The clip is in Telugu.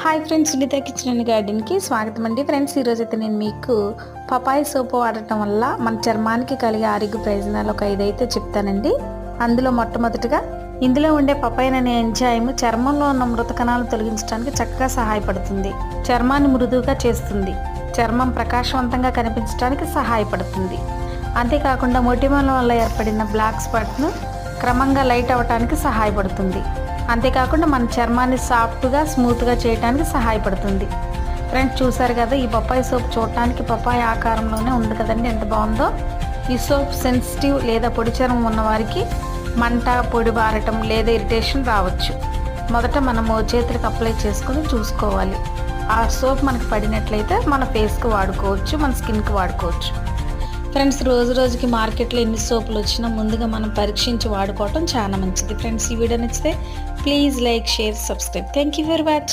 Hi friends, Sunitha kitchen and గార్డెన్కి స్వాగతం అండి. ఫ్రెండ్స్, ఈరోజైతే నేను మీకు పపాయ సోపు వాడటం వల్ల మన చర్మానికి కలిగే ఆరోగ్య ప్రయోజనాలు ఒక 5 అయితే చెప్తానండి. అందులో మొట్టమొదటిగా ఇందులో ఉండే పపాయిన్ అనే ఎంజైమ్ చర్మంలో ఉన్న మృత కణాలను తొలగించడానికి చక్కగా సహాయపడుతుంది. చర్మాన్ని మృదువుగా చేస్తుంది. చర్మం ప్రకాశవంతంగా కనిపించడానికి సహాయపడుతుంది. అంతేకాకుండా మొటిమల వల్ల ఏర్పడిన బ్లాక్ స్పాట్ను క్రమంగా లైట్ అవ్వడానికి సహాయపడుతుంది. అంతేకాకుండా మన చర్మాన్ని సాఫ్ట్గా స్మూత్గా చేయడానికి సహాయపడుతుంది. ఫ్రెండ్స్, చూసారు కదా, ఈ పపాయ సోప్ చూడటానికి పపాయ ఆకారంలోనే ఉంది కదండి, ఎంత బాగుందో. ఈ సోప్ సెన్సిటివ్ లేదా పొడి చర్మం ఉన్న వారికి మంట, పొడి బారటం లేదా ఇరిటేషన్ రావచ్చు. మొదట మనము చేతులకు అప్లై చేసుకొని చూసుకోవాలి. ఆ సోప్ మనకు పడినట్లయితే మన ఫేస్కి వాడుకోవచ్చు, మన స్కిన్కి వాడుకోవచ్చు. ఫ్రెండ్స్, రోజు రోజుకి మార్కెట్లో ఎన్ని సోపులు వచ్చినా ముందుగా మనం పరీక్షించి వాడుకోవటం చాలా మంచిది. ఫ్రెండ్స్, ఈ వీడియో నచ్చితే please like, share, subscribe. Thank you for watching.